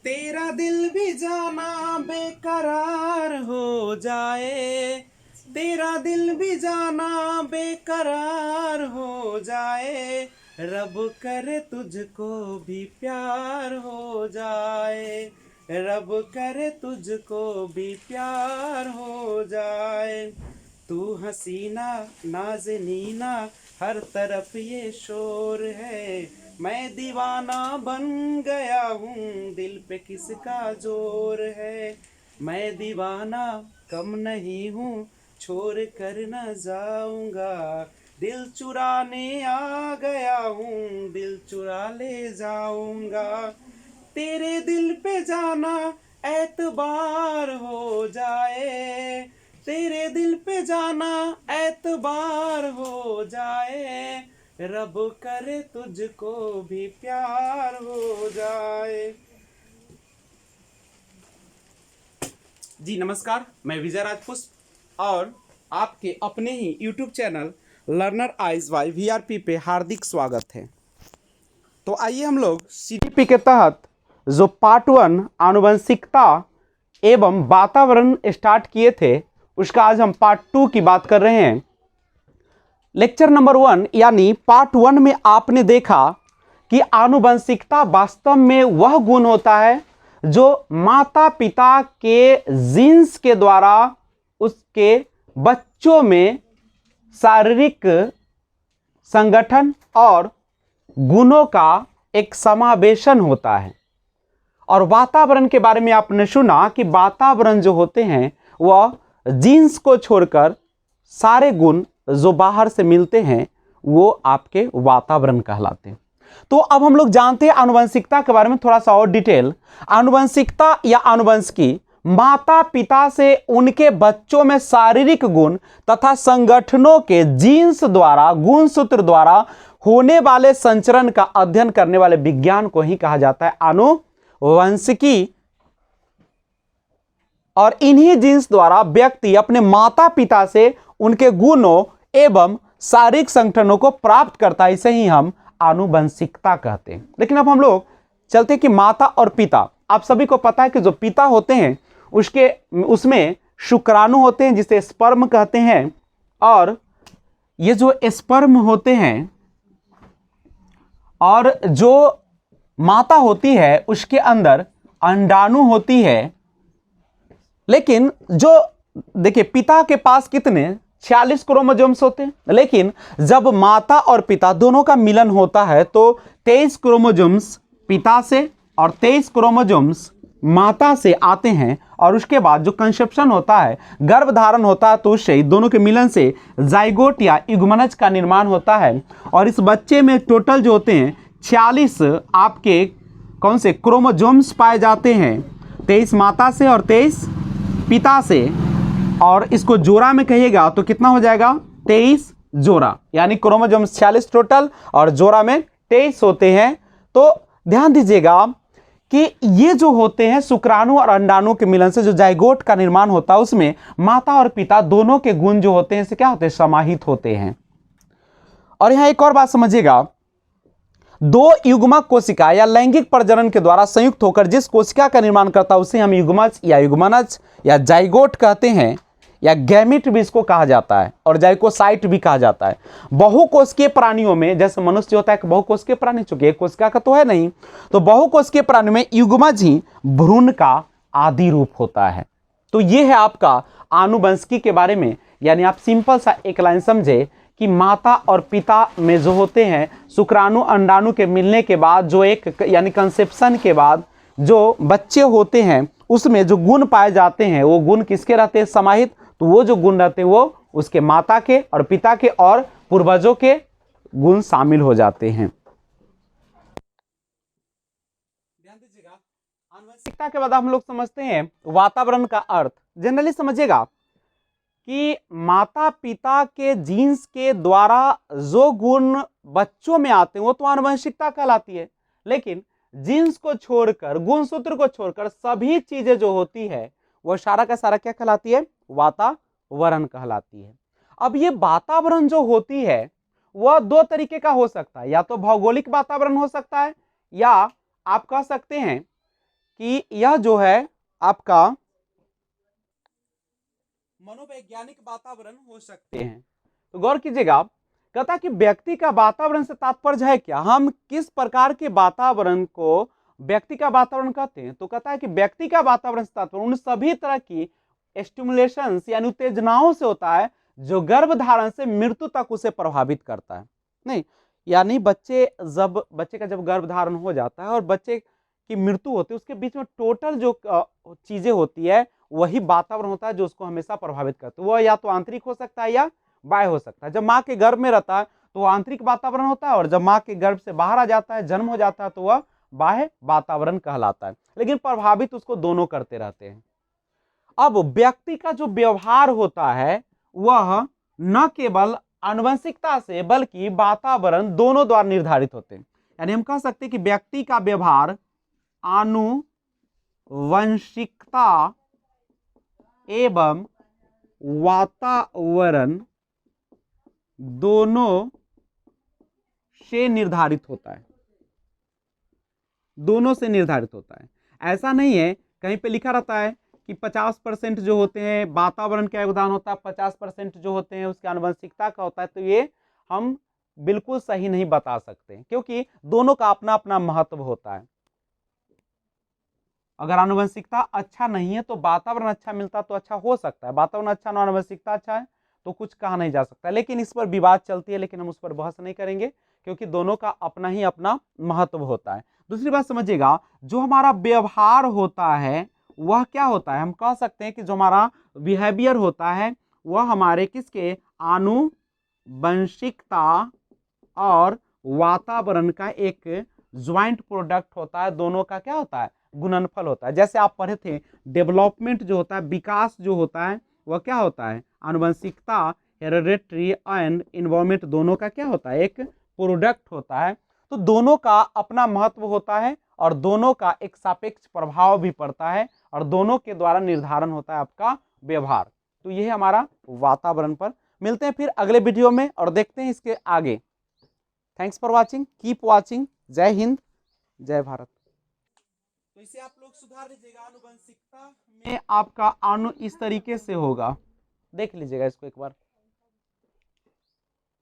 तेरा दिल भी जाना बेकरार हो जाए, तेरा दिल भी जाना बेकरार हो जाए, रब करे तुझको भी प्यार हो जाए, रब करे तुझको भी प्यार हो जाए। तू हसीना नाज़नीना, हर तरफ ये शोर है, मैं दीवाना बन गया हूँ, दिल पे किसका जोर है। मैं दीवाना कम नहीं हूँ, छोड़ कर न जाऊंगा, दिल चुराने आ गया हूँ, दिल चुरा ले जाऊंगा। तेरे दिल पे जाना एतबार हो जाए, तेरे दिल पे जाना एतबार हो जाए, रब करे तुझको भी प्यार हो जाए। जी नमस्कार, मैं विजय राजपुष्प और आपके अपने ही YouTube channel learner eyes Y VRP पे हार्दिक स्वागत है। तो आइए हम लोग CTP के तहत जो पार्ट 1 आनुवंशिकता एवं वातावरण स्टार्ट किए थे, उसका आज हम पार्ट 2 की बात कर रहे हैं। लेक्चर नंबर 1 यानी पार्ट 1 में आपने देखा कि आनुवंशिकता वास्तव में वह गुण होता है जो माता पिता के जीन्स के द्वारा उसके बच्चों में शारीरिक संगठन और गुणों का एक समावेशन होता है। और वातावरण के बारे में आपने सुना कि वातावरण जो होते हैं वह जीन्स को छोड़कर सारे गुण जो बाहर से मिलते हैं वो आपके वातावरण कहलाते हैं। तो अब हम लोग जानते हैं आनुवंशिकता के बारे में थोड़ा सा और डिटेल। आनुवंशिकता या आनुवंशिकी माता पिता से उनके बच्चों में शारीरिक गुण तथा संगठनों के जीन्स द्वारा गुणसूत्र द्वारा होने वाले संचरण का अध्ययन करने वाले विज्ञान को ही कहा जाता है आनुवंशिकी। और इन्हीं जीन्स द्वारा व्यक्ति अपने माता पिता से उनके गुणों एवं शारीरिक संगठनों को प्राप्त करता है, इसे ही हम आनुवंशिकता कहते हैं। लेकिन अब हम लोग चलते कि माता और पिता, आप सभी को पता है कि जो पिता होते हैं उसमें शुक्राणु होते हैं जिसे स्पर्म कहते हैं, और ये जो स्पर्म होते हैं और जो माता होती है उसके अंदर अंडाणु होती है। लेकिन जो देखिए पिता के पास कितने 46 क्रोमोसोम्स होते हैं, लेकिन जब माता और पिता दोनों का मिलन होता है तो 23 क्रोमोसोम्स पिता से और 23 क्रोमोसोम्स माता से आते हैं। और उसके बाद जो कंसेप्शन होता है, गर्भधारण होता है, तो उससे दोनों के मिलन से जाइगोट या युग्मनज का निर्माण होता है। और इस बच्चे में टोटल जो होते हैं 46 आपके कौन से क्रोमोसोम्स पाए जाते हैं, 23 माता से और 23 पिता से। और इसको जोड़ा में कहिएगा तो कितना हो जाएगा 23 जोड़ा, यानी क्रोमोसोम्स 46 टोटल और जोड़ा में 23 होते हैं। तो ध्यान दीजिएगा कि ये जो होते हैं शुक्राणु और अंडाणु के मिलन से जो जाइगोट का निर्माण होता है उसमें माता और पिता दोनों के गुण जो होते हैं से क्या होते हैं, समाहित होते हैं। और यहां एक और बात समझिएगा, दो युग्मक कोशिका या लैंगिक प्रजनन के द्वारा संयुक्त होकर जिस कोशिका का निर्माण करता है उसे हम युग्मज या युग्मनज या जाइगोट कहते हैं, या गैमिट भी इसको कहा जाता है और जाइगोसाइट भी कहा जाता है। बहुकोशिकीय प्राणियों में जैसे मनुष्य होता है कि बहुकोशिकीय प्राणी, चूंकि एक कोशिका का तो है नहीं, तो बहुकोशिकीय प्राणियों में युग्मज ही भ्रूण का आदि रूप होता है। तो ये है आपका आनुवंशिकी के बारे में, यानी आप सिंपल सा एक लाइन समझे कि माता और पिता में जो होते हैं शुक्राणु अंडाणु के मिलने के बाद जो एक यानी कंसेप्शन के बाद जो बच्चे होते हैं उसमें जो गुण पाए जाते हैं वो गुण किसके रहते हैं, समाहित। तो वो जो गुण रहते हैं वो उसके माता के और पिता के और पूर्वजों के गुण शामिल हो जाते हैं। ध्यान दीजिएगा, आनुवंशिकता के बाद हम लोग समझते हैं वातावरण का अर्थ। जनरली समझिएगा कि माता पिता के जीन्स के द्वारा जो गुण बच्चों में आते हैं वो तो आनुवंशिकता कहलाती है, लेकिन जीन्स को छोड़कर गुणसूत्र को छोड़कर सभी चीजें जो होती है वो सारा का सारा क्या कहलाती है, वातावरण कहलाती है। अब ये वातावरण जो होती है वह दो तरीके का हो सकता है, या तो भौगोलिक वातावरण हो सकता है, या आप कह सकते हैं कि यह जो है आपका मनोवैज्ञानिक वातावरण हो सकते हैं। तो गौर कीजिएगा, कहता है कि व्यक्ति का वातावरण से तात्पर्य है क्या, हम किस प्रकार के वातावरण को व्यक्ति का वातावरण कहते हैं। तो कहता है कि व्यक्ति का वातावरण से तात्पर्य उन सभी तरह की स्टिमुलेशंस यानी उत्तेजनाओं से होता है जो गर्भधारण से मृत्यु तक उसे प्रभावित करता है। नहीं, यानी बच्चे का जब गर्भधारण हो जाता है और बच्चे की मृत्यु होती है, उसके बीच में टोटल जो चीजें होती है वही वातावरण होता है जो उसको हमेशा प्रभावित करता है। वह या तो आंतरिक हो सकता है या बाह्य हो सकता है। जब माँ के गर्भ में रहता है तो वह आंतरिक वातावरण होता है, और जब माँ के गर्भ से बाहर आ जाता है, जन्म हो जाता है, तो वह बाह्य वातावरण कहलाता है। लेकिन प्रभावित उसको दोनों करते रहते हैं। अब व्यक्ति का जो व्यवहार होता है वह न केवल आनुवंशिकता से बल्कि वातावरण दोनों द्वारा निर्धारित होते हैं। यानी हम कह सकते हैं कि व्यक्ति का व्यवहार आनुवंशिकता एवं वातावरण दोनों से निर्धारित होता है, दोनों से निर्धारित होता है। ऐसा नहीं है, कहीं पे लिखा रहता है कि 50% जो होते हैं वातावरण का योगदान होता है, 50% जो होते हैं उसकी आनुवंशिकता का होता है। तो ये हम बिल्कुल सही नहीं बता सकते, क्योंकि दोनों का अपना अपना महत्व होता है। अगर आनुवंशिकता अच्छा नहीं है तो वातावरण अच्छा मिलता तो अच्छा हो सकता है, वातावरण अच्छा ना आनुवंशिकता अच्छा है तो कुछ कहा नहीं जा सकता। लेकिन इस पर विवाद चलती है, लेकिन हम उस पर बहस नहीं करेंगे, क्योंकि दोनों का अपना ही अपना महत्व होता है। दूसरी बात समझिएगा, जो हमारा व्यवहार होता है वह क्या होता है, हम कह सकते हैं कि जो हमारा बिहेवियर होता है वह हमारे किसके, आनुवंशिकता और वातावरण का एक ज्वाइंट प्रोडक्ट होता है। दोनों का क्या होता है, गुणनफल होता है। जैसे आप पढ़े थे, डेवलपमेंट जो होता है, विकास जो होता है, वह क्या होता है, आनुवंशिकता, हेरेडिटरी एंड इन्वायरमेंट दोनों का क्या होता है, एक प्रोडक्ट होता है। तो दोनों का अपना महत्व होता है और दोनों का एक सापेक्ष प्रभाव भी पड़ता है, और दोनों के द्वारा निर्धारण होता है आपका व्यवहार। तो यह हमारा वातावरण पर। मिलते हैं फिर अगले वीडियो में और देखते हैं इसके आगे। Thanks for watching, keep watching. जय हिंद, जय भारत। तो इसे आप लोग सुधार लीजिएगा, आनुवंशिकता में आपका अणु इस तरीके से होगा, देख लीजिएगा इसको एक बार।